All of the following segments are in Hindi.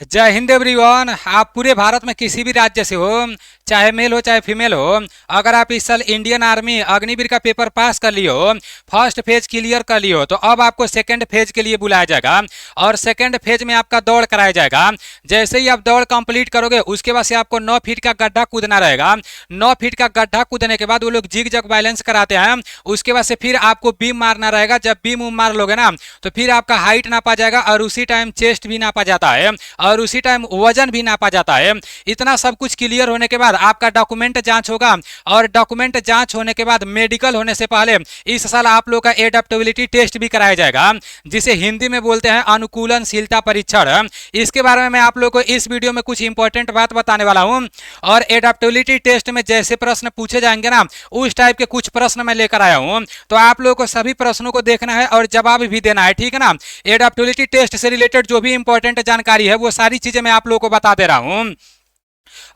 जय हिंद एवरीवन। आप पूरे भारत में किसी भी राज्य से हो, चाहे मेल हो चाहे फीमेल हो, अगर आप इस साल इंडियन आर्मी अग्निवीर का पेपर पास कर लिए हो, फर्स्ट फेज क्लियर कर लिए हो, तो अब आपको सेकंड फेज के लिए बुलाया जाएगा और सेकंड फेज में आपका दौड़ कराया जाएगा। जैसे ही आप दौड़ कंप्लीट करोगे उसके बाद से आपको 9 फीट का गड्ढा कूदना रहेगा। 9 फीट का गड्ढा कूदने के बाद वो लोग जिग जग बैलेंस कराते हैं। उसके बाद से फिर आपको बीम मारना रहेगा। जब बीम मार लोगे ना तो फिर आपका हाइट नापा जाएगा और उसी टाइम चेस्ट भी नापा जाता है और उसी टाइम वजन भी नापा जाता है। इतना सब कुछ क्लियर होने के बाद आपका डॉक्यूमेंट जांच होगा और डॉक्यूमेंट जांच होने के बाद मेडिकल होने से पहले इस साल आप लोग का एडेप्टेबिलिटी टेस्ट भी कराया जाएगा, जिसे हिंदी में बोलते हैं अनुकूलनशीलता परीक्षण। इसके बारे में मैं आप लोग को इस वीडियो में कुछ इंपॉर्टेंट बात बताने वाला हूं और एडेप्टेबिलिटी टेस्ट में जैसे प्रश्न पूछे जाएंगे ना उस टाइप के कुछ प्रश्न मैं लेकर आया हूं। तो आप लोगों को सभी प्रश्नों को देखना है और जवाब भी देना है, ठीक है ना। एडेप्टेबिलिटी टेस्ट से रिलेटेड जो भी इंपॉर्टेंट जानकारी है वो सारी चीजें मैं आप लोगों को बता दे रहा हूं।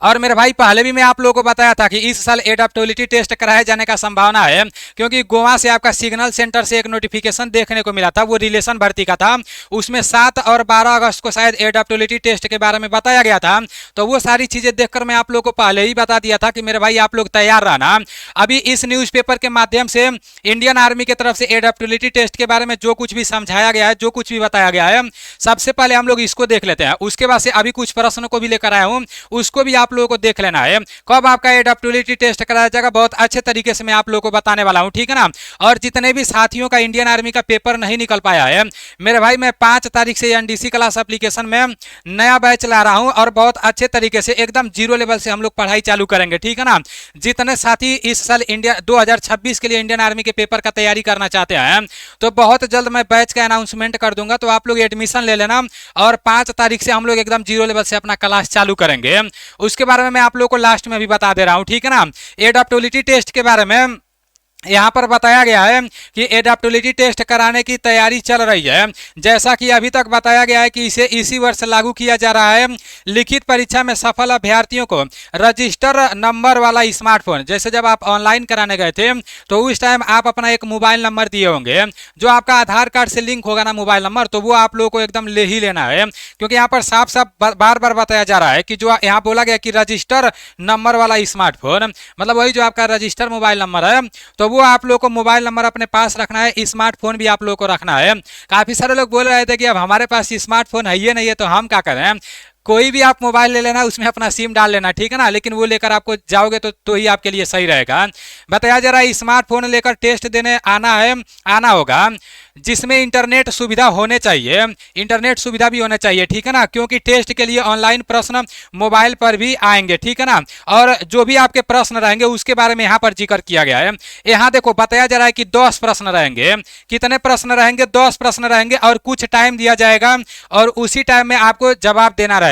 और मेरे भाई पहले भी मैं आप लोगों को बताया था कि इस साल एडेप्टेबिलिटी टेस्ट कराए जाने का संभावना है, क्योंकि गोवा से आपका सिग्नल सेंटर से एक नोटिफिकेशन देखने को मिला था, वो रिलेशन भर्ती का था। उसमें 7 और 12 अगस्त को शायद एडेप्टेबिलिटी टेस्ट के बारे में बताया गया था। तो वो सारी चीजें देखकर मैं आप लोगों को पहले ही बता दिया था कि मेरे भाई आप लोग तैयार रहना। अभी इस न्यूज़पेपर के माध्यम से इंडियन आर्मी की तरफ से एडेप्टेबिलिटी टेस्ट के बारे में जो कुछ भी समझाया गया है, जो कुछ भी बताया गया है, सबसे पहले हम लोग इसको देख लेते हैं। उसके बाद से अभी कुछ प्रश्नों को भी लेकर आया हूं, उसको भी आप लोगों को देख लेना है। कब आपका एडेप्टेबिलिटी टेस्ट कराया जाएगा बहुत अच्छे तरीके से मैं आप लोगों को बताने वाला हूं, ठीक है ना। और जितने भी साथियों का इंडियन आर्मी का पेपर नहीं निकल पाया है मेरे भाई, मैं 5 तारीख से एनडीसी क्लास एप्लीकेशन में नया बैच ला रहा हूं और बहुत अच्छे तरीके से एकदम जीरो लेवल से हम लोग पढ़ाई चालू करेंगे, ठीक है ना। जितने साथी इस साल इंडिया 2026 के लिए इंडियन आर्मी के पेपर का तैयारी करना चाहते हैं तो बहुत जल्द मैं बैच का अनाउंसमेंट कर दूंगा, तो आप लोग एडमिशन ले लेना और 5 तारीख से हम लोग एकदम जीरो लेवल से अपना क्लास चालू करेंगे। उसके बारे में मैं आप लोगों को लास्ट में भी बता दे रहा हूं, ठीक है ना। एडेप्टेबिलिटी टेस्ट के बारे में यहाँ पर बताया गया है कि एडेप्टेबिलिटी टेस्ट कराने की तैयारी चल रही है। जैसा कि अभी तक बताया गया है कि इसे इसी वर्ष लागू किया जा रहा है। लिखित परीक्षा में सफल अभ्यर्थियों को रजिस्टर नंबर वाला स्मार्टफोन, जैसे जब आप ऑनलाइन कराने गए थे तो उस टाइम आप अपना एक मोबाइल नंबर दिए होंगे, जो आपका आधार कार्ड से लिंक होगा ना मोबाइल नंबर, तो वो आप लोगों को एकदम ले ही लेना है, क्योंकि यहाँ पर साफ साफ बार बार बताया जा रहा है कि जो यहाँ बोला गया कि रजिस्टर नंबर वाला स्मार्टफोन, मतलब वही जो आपका रजिस्टर मोबाइल नंबर है, तो वो आप लोग को मोबाइल नंबर अपने पास रखना है। स्मार्टफोन भी आप लोग को रखना है। काफी सारे लोग बोल रहे थे कि अब हमारे पास स्मार्टफोन है ये नहीं है तो हम क्या करें। कोई भी आप मोबाइल ले लेना, उसमें अपना सिम डाल लेना, ठीक है ना, लेकिन वो लेकर आपको जाओगे तो ही आपके लिए सही रहेगा। बताया जा रहा है स्मार्टफोन लेकर टेस्ट देने आना होगा, जिसमें इंटरनेट सुविधा होने चाहिए, इंटरनेट सुविधा भी होना चाहिए, ठीक है ना, क्योंकि टेस्ट के लिए ऑनलाइन प्रश्न मोबाइल पर भी आएंगे, ठीक है ना। और जो भी आपके प्रश्न रहेंगे उसके बारे में यहाँ पर जिक्र किया गया है। यहाँ देखो बताया जा रहा है कि 10 प्रश्न रहेंगे। कितने प्रश्न रहेंगे? 10 प्रश्न रहेंगे और कुछ टाइम दिया जाएगा और उसी टाइम में आपको जवाब देना रहेगा।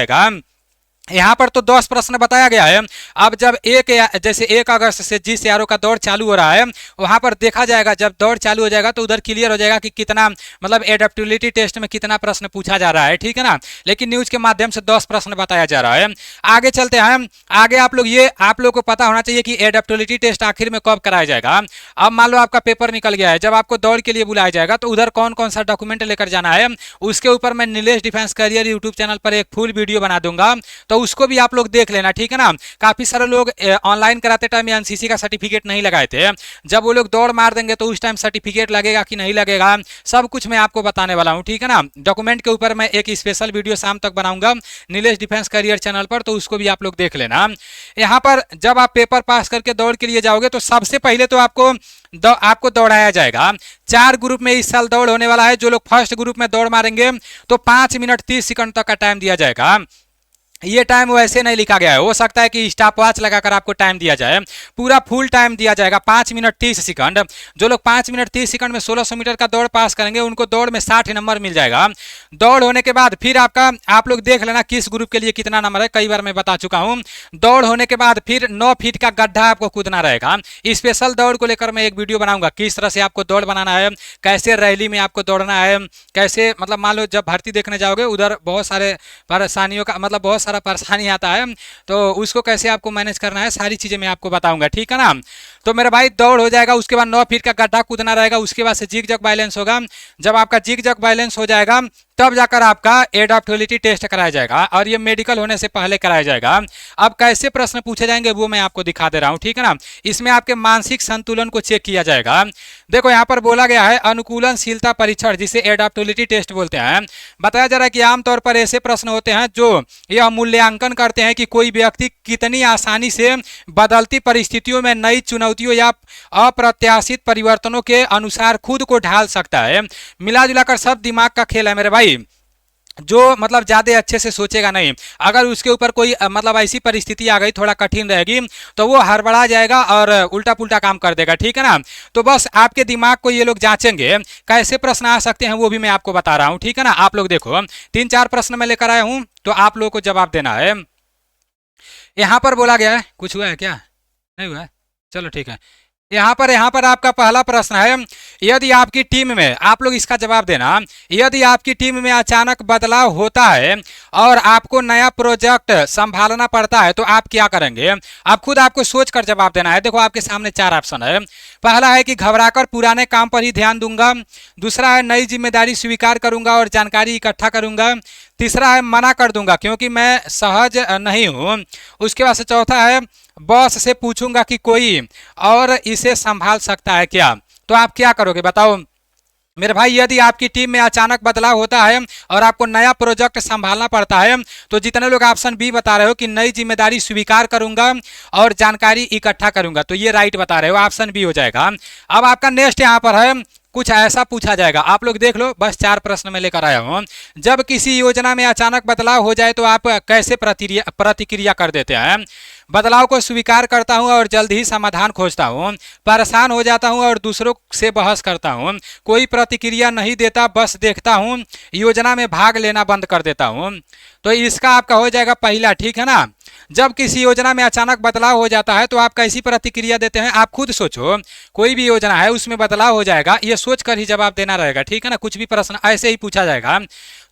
यहाँ पर तो 10 प्रश्न बताया गया है। अब जब जैसे 1 अगस्त से जिस यारों का दौड़ चालू हो रहा है वहां पर देखा जाएगा, जब दौड़ चालू हो जाएगा तो उधर क्लियर हो जाएगा कि कितना मतलब एडेप्टेबिलिटी टेस्ट में कितना प्रश्न पूछा जा रहा है, ठीक है ना। लेकिन न्यूज के माध्यम से 10 प्रश्न बताया जा रहा है। आगे चलते हैं। आगे आप लोग को पता होना चाहिए कि एडेप्टेबिलिटी टेस्ट आखिर में कब कराया जाएगा। अब मान लो आपका पेपर निकल गया है, जब आपको दौड़ के लिए बुलाया जाएगा तो उधर कौन कौन सा डॉक्यूमेंट लेकर जाना है उसके ऊपर मैं Nilesh defence career YouTube channel पर एक फुल वीडियो बना दूंगा, तो उसको भी आप लोग देख लेना, ठीक है ना। काफी सारे लोग ऑनलाइन कराते टाइम एनसीसी का सर्टिफिकेट नहीं लगाए थे, जब वो लोग दौड़ मार देंगे तो उस टाइम सर्टिफिकेट लगेगा कि नहीं लगेगा सब कुछ मैं आपको बताने वाला हूं, ठीक है ना। डॉक्यूमेंट के ऊपर मैं एक स्पेशल वीडियो शाम तक बनाऊंगा नीलेश डिफेंस करियर चैनल पर, तो उसको भी आप लोग देख लेना। यहाँ पर जब आप पेपर पास करके दौड़ के लिए जाओगे तो सबसे पहले तो आपको दौड़ाया जाएगा। 4 ग्रुप में इस साल दौड़ होने वाला है। जो लोग फर्स्ट ग्रुप में दौड़ मारेंगे तो 5 मिनट 30 सेकंड तक का टाइम दिया जाएगा। ये टाइम वैसे नहीं लिखा गया है, हो सकता है कि स्टॉप वॉच लगाकर आपको टाइम दिया जाए। पूरा फुल टाइम दिया जाएगा 5 मिनट 30 सेकंड। जो लोग 5 मिनट 30 सेकंड में 1600 मीटर का दौड़ पास करेंगे उनको दौड़ में 60 नंबर मिल जाएगा। दौड़ होने के बाद फिर आप लोग देख लेना किस ग्रुप के लिए कितना नंबर है, कई बार मैं बता चुका हूं। दौड़ होने के बाद फिर 9 फीट का गड्ढा आपको कूदना रहेगा। स्पेशल दौड़ को लेकर मैं एक वीडियो बनाऊंगा, किस तरह से आपको दौड़ बनाना है, कैसे रैली में आपको दौड़ना है, कैसे मतलब मान लो जब भर्ती देखने जाओगे उधर बहुत सारे परेशानियों का मतलब बहुत सारा परेशानी आता है, तो उसको कैसे आपको मैनेज करना है सारी चीजें मैं आपको बताऊंगा, ठीक है ना। तो मेरे भाई दौड़ हो जाएगा, उसके बाद 9 फीट का गड्ढा कूदना रहेगा, उसके बाद से जिग जग बैलेंस होगा। जब आपका जिग जग बैलेंस हो जाएगा तब जाकर आपका एडॉप्टेबिलिटी टेस्ट कराया जाएगा, और ये मेडिकल होने से पहले कराया जाएगा। अब कैसे प्रश्न पूछे जाएंगे वो मैं आपको दिखा दे रहा हूँ, ठीक है ना। इसमें आपके मानसिक संतुलन को चेक किया जाएगा। देखो यहाँ पर बोला गया है अनुकूलनशीलता परीक्षण, जिसे एडॉप्टेबिलिटी टेस्ट बोलते हैं। बताया जा रहा है कि आमतौर पर ऐसे प्रश्न होते हैं जो यह मूल्यांकन करते हैं कि कोई व्यक्ति कितनी आसानी से बदलती परिस्थितियों में नई चुनौतियों या अप्रत्याशित परिवर्तनों के अनुसार खुद को ढाल सकता है। मिला जुलाकर सब दिमाग का खेल है मेरे भाई। जो मतलब ज़्यादा अच्छे से सोचेगा नहीं, अगर उसके ऊपर कोई मतलब ऐसी परिस्थिति आ गई थोड़ा कठिन रहेगी तो वो हड़बड़ा जाएगा और उल्टा पुल्टा काम कर देगा, ठीक है ना। तो बस आपके दिमाग को ये लोग जांचेंगे, कैसे प्रश्न आ सकते हैं वो भी मैं आपको बता रहा हूँ, ठीक है ना। आप लोग देखो 3-4 प्रश्न मैं लेकर आया हूँ, तो आप लोगों को जवाब देना है। यहाँ पर बोला गया है, कुछ हुआ है क्या, नहीं हुआ है, चलो ठीक है। यहाँ पर आपका पहला प्रश्न है, यदि आपकी टीम में, आप लोग इसका जवाब देना, यदि आपकी टीम में अचानक बदलाव होता है और आपको नया प्रोजेक्ट संभालना पड़ता है तो आप क्या करेंगे। आप खुद आपको सोच कर जवाब देना है। देखो आपके सामने 4 ऑप्शन है। पहला है कि घबराकर पुराने काम पर ही ध्यान दूंगा। दूसरा है नई जिम्मेदारी स्वीकार करूंगा और जानकारी इकट्ठा करूंगा। तीसरा है मना कर दूंगा क्योंकि मैं सहज नहीं हूँ। उसके बाद से चौथा है बॉस से पूछूंगा कि कोई और इसे संभाल सकता है क्या। तो आप क्या करोगे बताओ मेरे भाई। यदि आपकी टीम में अचानक बदलाव होता है और आपको नया प्रोजेक्ट संभालना पड़ता है तो जितने लोग ऑप्शन बी बता रहे हो कि नई जिम्मेदारी स्वीकार करूंगा और जानकारी इकट्ठा करूंगा, तो ये राइट बता रहे हो, ऑप्शन बी हो जाएगा। अब आपका नेक्स्ट यहाँ पर है, कुछ ऐसा पूछा जाएगा, आप लोग देख लो, बस 4 प्रश्न में लेकर आया हूँ। जब किसी योजना में अचानक बदलाव हो जाए तो आप कैसे प्रतिक्रिया कर देते हैं। बदलाव को स्वीकार करता हूं और जल्द ही समाधान खोजता हूं। परेशान हो जाता हूं और दूसरों से बहस करता हूं। कोई प्रतिक्रिया नहीं देता, बस देखता हूं। योजना में भाग लेना बंद कर देता हूं। तो इसका आपका हो जाएगा पहला, ठीक है ना। जब किसी योजना में अचानक बदलाव हो जाता है तो आप कैसी प्रतिक्रिया देते हैं, आप खुद सोचो। कोई भी योजना है उसमें बदलाव हो जाएगा, ये सोच कर ही जवाब देना रहेगा, ठीक है ना। कुछ भी प्रश्न ऐसे ही पूछा जाएगा।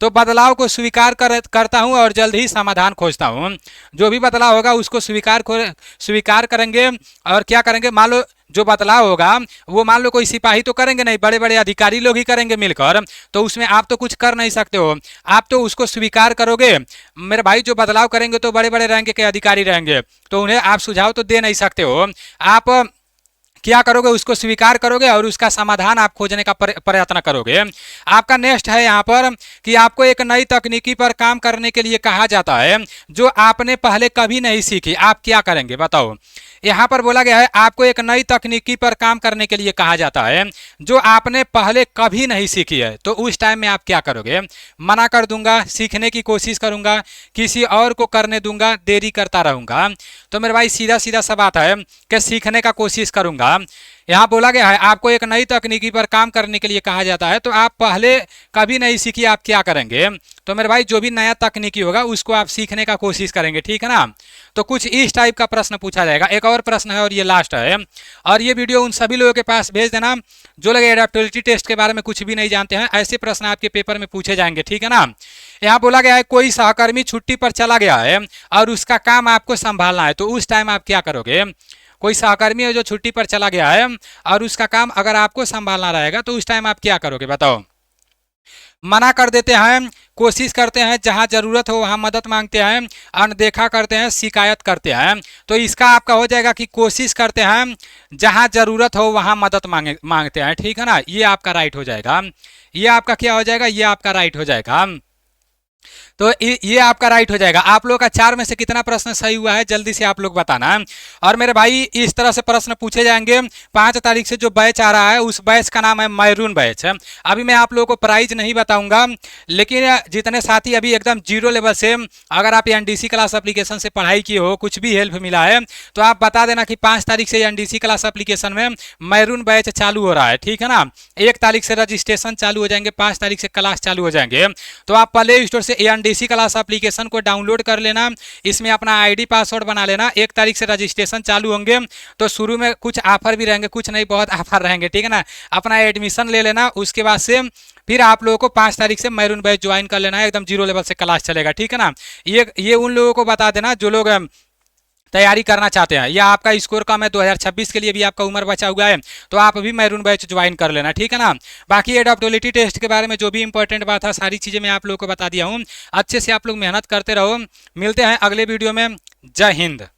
तो बदलाव को स्वीकार करता हूं और जल्द ही समाधान खोजता हूं। जो भी बदलाव होगा उसको स्वीकार करेंगे और क्या करेंगे, मान लो जो बदलाव होगा वो मान लो कोई सिपाही तो करेंगे नहीं, बड़े बड़े अधिकारी लोग ही करेंगे मिलकर, तो उसमें आप तो कुछ कर नहीं सकते हो। आप तो उसको स्वीकार करोगे मेरे भाई। जो बदलाव करेंगे तो बड़े बड़े रैंक के अधिकारी रहेंगे, तो उन्हें आप सुझाव तो दे नहीं सकते हो। आप क्या करोगे, उसको स्वीकार करोगे और उसका समाधान आप खोजने का प्रयत्न करोगे। आपका नेक्स्ट है यहाँ पर कि आपको एक नई तकनीकी पर काम करने के लिए कहा जाता है जो आपने पहले कभी नहीं सीखी, आप क्या करेंगे बताओ। यहाँ पर बोला गया है आपको एक नई तकनीकी पर काम करने के लिए कहा जाता है जो आपने पहले कभी नहीं सीखी है, तो उस टाइम में आप क्या करोगे। मना कर दूंगा, सीखने की कोशिश करूंगा, किसी और को करने दूंगा, देरी करता रहूंगा। तो मेरे भाई सीधा सीधा सा बात है कि सीखने का कोशिश करूंगा। यहाँ बोला गया है आपको एक नई तकनीकी पर काम करने के लिए कहा जाता है, तो आप पहले कभी नहीं सीखी, आप क्या करेंगे। तो मेरे भाई जो भी नया तकनीकी होगा उसको आप सीखने का कोशिश करेंगे, ठीक है ना। तो कुछ इस टाइप का प्रश्न पूछा जाएगा। एक और प्रश्न है और ये लास्ट है, और ये वीडियो उन सभी लोगों के पास भेज देना जो लोग एडेप्टेबिलिटी टेस्ट के बारे में कुछ भी नहीं जानते हैं। ऐसे प्रश्न आपके पेपर में पूछे जाएंगे, ठीक है ना। यहाँ बोला गया है कोई सहकर्मी छुट्टी पर चला गया है और उसका काम आपको संभालना है, तो उस टाइम आप क्या करोगे। कोई सहकर्मी है जो छुट्टी पर चला गया है और उसका काम अगर आपको संभालना रहेगा, तो उस टाइम आप क्या करोगे बताओ। मना कर देते हैं, कोशिश करते हैं, जहां जरूरत हो वहां मदद मांगते हैं, अनदेखा करते हैं, शिकायत करते हैं। तो इसका आपका हो जाएगा कि कोशिश करते हैं, जहां जरूरत हो वहां मदद मांगते हैं, ठीक है ना। ये आपका राइट हो जाएगा। ये आपका क्या हो जाएगा, ये आपका राइट हो जाएगा। तो ये आपका राइट हो जाएगा। आप लोग का 4 में से कितना प्रश्न सही हुआ है जल्दी से आप लोग बताना। और मेरे भाई इस तरह से प्रश्न पूछे जाएंगे। 5 तारीख से जो बैच आ रहा है उस बैच का नाम है मैरून बैच। अभी मैं आप लोगों को प्राइज नहीं बताऊंगा, लेकिन जितने साथी अभी एकदम जीरो लेवल से अगर आप एनडीसी क्लास एप्लीकेशन से पढ़ाई किए हो, कुछ भी हेल्प मिला है, तो आप बता देना कि 5 तारीख से एनडीसी क्लास एप्लीकेशन में मैरून बैच चालू हो रहा है, ठीक है ना। 1 तारीख से रजिस्ट्रेशन चालू हो जाएंगे, 5 तारीख से क्लास चालू हो जाएंगे। तो आप प्ले स्टोर से एनडीसी क्लास एप्लीकेशन को डाउनलोड कर लेना, इसमें अपना आईडी पासवर्ड बना लेना। 1 तारीख से रजिस्ट्रेशन चालू होंगे, तो शुरू में कुछ ऑफर भी रहेंगे, कुछ नहीं बहुत ऑफर रहेंगे, ठीक है ना। अपना एडमिशन ले लेना, उसके बाद से फिर आप लोगों को 5 तारीख से मैरून बैच ज्वाइन कर लेना है। एकदम जीरो लेवल से क्लास चलेगा, ठीक है ना। ये उन लोगों को बता देना जो लोग तैयारी करना चाहते हैं या आपका स्कोर कम है 2026 के लिए भी आपका उम्र बचा हुआ है तो आप भी मैरून बैच ज्वाइन कर लेना, ठीक है ना। बाकी एडप्टेबिलिटी टेस्ट के बारे में जो भी इंपॉर्टेंट बात है सारी चीज़ें मैं आप लोगों को बता दिया हूँ। अच्छे से आप लोग मेहनत करते रहो। मिलते हैं अगले वीडियो में। जय हिंद।